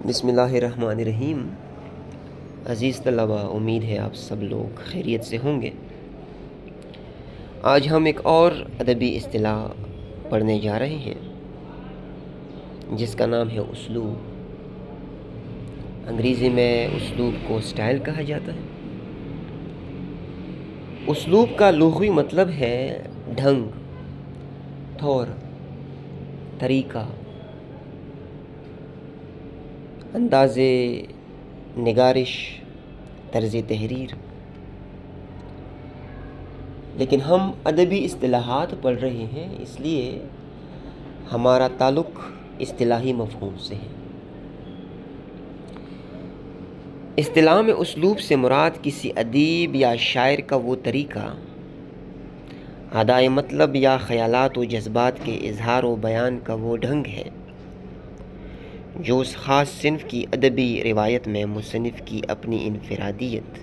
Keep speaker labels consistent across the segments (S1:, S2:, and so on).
S1: بسم اللہ الرحمن الرحیم۔ عزیز طلبہ، امید ہے آپ سب لوگ خیریت سے ہوں گے۔ آج ہم ایک اور ادبی اصطلاح پڑھنے جا رہے ہیں جس کا نام ہے اسلوب۔ انگریزی میں اسلوب کو سٹائل کہا جاتا ہے۔ اسلوب کا لغوی مطلب ہے ڈھنگ، طور، طریقہ، انداز نگارش، طرز تحریر۔ لیکن ہم ادبی اصطلاحات پڑھ رہے ہیں، اس لیے ہمارا تعلق اصطلاحی مفہوم سے ہے۔ اصطلاح میں اسلوب سے مراد کسی ادیب یا شاعر کا وہ طریقہ، ادائے مطلب یا خیالات و جذبات کے اظہار و بیان کا وہ ڈھنگ ہے جو اس خاص صنف کی ادبی روایت میں مصنف کی اپنی انفرادیت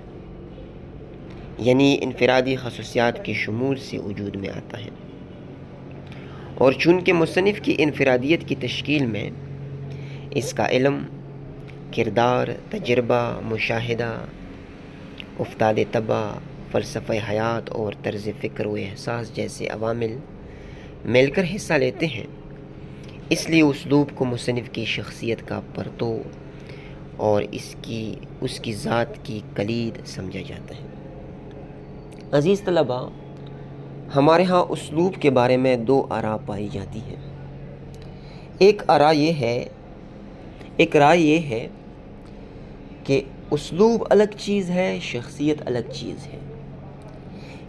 S1: یعنی انفرادی خصوصیات کے شمول سے وجود میں آتا ہے، اور چونکہ مصنف کی انفرادیت کی تشکیل میں اس کا علم، کردار، تجربہ، مشاہدہ، افتاد طبع، فلسفہ حیات اور طرز فکر و احساس جیسے عوامل مل کر حصہ لیتے ہیں، اس لیے اسلوب کو مصنف کی شخصیت کا پرتو اور اس کی ذات کی کلید سمجھا جاتا ہے۔ عزیز طلبہ، ہمارے ہاں اسلوب کے بارے میں دو آراء پائی جاتی ہیں۔ ایک رائے یہ ہے کہ اسلوب الگ چیز ہے، شخصیت الگ چیز ہے،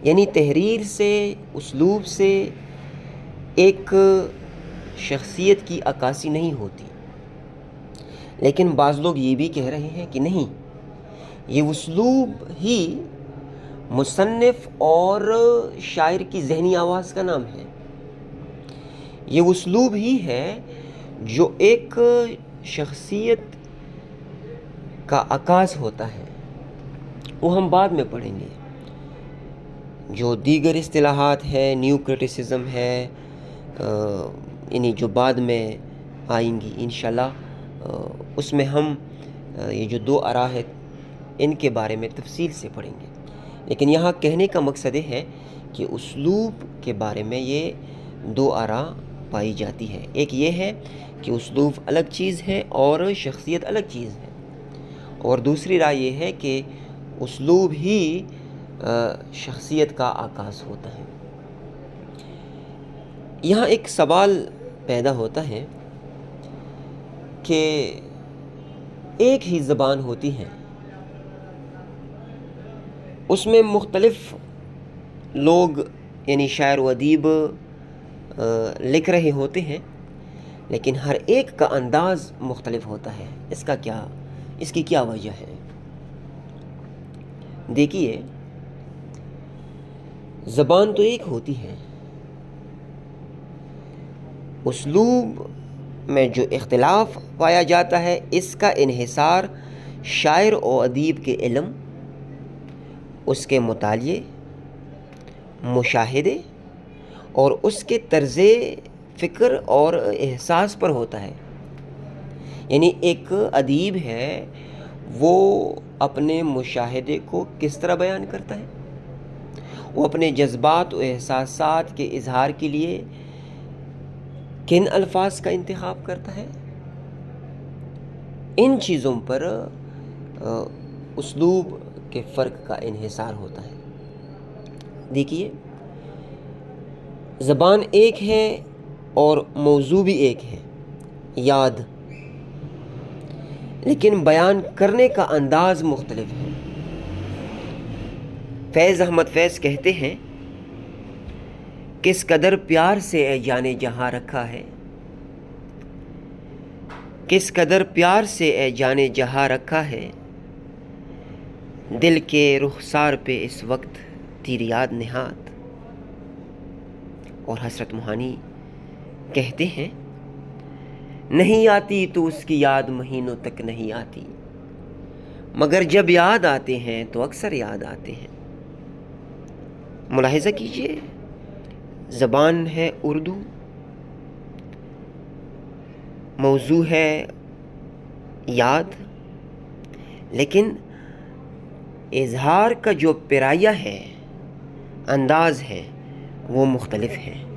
S1: یعنی تحریر سے، اسلوب سے ایک شخصیت کی عکاسی نہیں ہوتی۔ لیکن بعض لوگ یہ بھی کہہ رہے ہیں کہ نہیں، یہ اسلوب ہی مصنف اور شاعر کی ذہنی آواز کا نام ہے۔ یہ اسلوب ہی ہے جو ایک شخصیت کا عکاس ہوتا ہے، وہ ہم بعد میں پڑھیں گے۔ جو دیگر اصطلاحات ہے، نیو کرٹیسزم ہے، یعنی جو بعد میں آئیں گی انشاءاللہ، اس میں ہم یہ جو دو آراء ہے ان کے بارے میں تفصیل سے پڑھیں گے۔ لیکن یہاں کہنے کا مقصد یہ ہے کہ اسلوب کے بارے میں یہ دو آراء پائی جاتی ہے۔ ایک یہ ہے کہ اسلوب الگ چیز ہے اور شخصیت الگ چیز ہے، اور دوسری رائے یہ ہے کہ اسلوب ہی شخصیت کا عکاس ہوتا ہے۔ یہاں ایک سوال پیدا ہوتا ہے کہ ایک ہی زبان ہوتی ہے، اس میں مختلف لوگ یعنی شاعر و ادیب لکھ رہے ہوتے ہیں، لیکن ہر ایک کا انداز مختلف ہوتا ہے۔ اس کی کیا وجہ ہے؟ دیکھیے، زبان تو ایک ہوتی ہے، اسلوب میں جو اختلاف پایا جاتا ہے اس کا انحصار شاعر و ادیب کے علم، اس کے مطالعے، مشاہدے اور اس کے طرز فکر اور احساس پر ہوتا ہے۔ یعنی ایک ادیب ہے، وہ اپنے مشاہدے کو کس طرح بیان کرتا ہے، وہ اپنے جذبات و احساسات کے اظہار کے لیے کن الفاظ کا انتخاب کرتا ہے، ان چیزوں پر اسلوب کے فرق کا انحصار ہوتا ہے۔ دیکھیے، زبان ایک ہے اور موضوع بھی ایک ہے، یاد، لیکن بیان کرنے کا انداز مختلف ہے۔ فیض احمد فیض کہتے ہیں، کس قدر پیار سے اے جانے جہاں رکھا ہے، کس قدر پیار سے اے جانے جہاں رکھا ہے، دل کے رخسار پہ اس وقت تیری یاد نہاد۔ اور حسرت موہانی کہتے ہیں، نہیں آتی تو اس کی یاد مہینوں تک نہیں آتی، مگر جب یاد آتے ہیں تو اکثر یاد آتے ہیں۔ ملاحظہ کیجئے، زبان ہے اردو، موضوع ہے یاد، لیکن اظہار کا جو پیرایہ ہے، انداز ہے، وہ مختلف ہے۔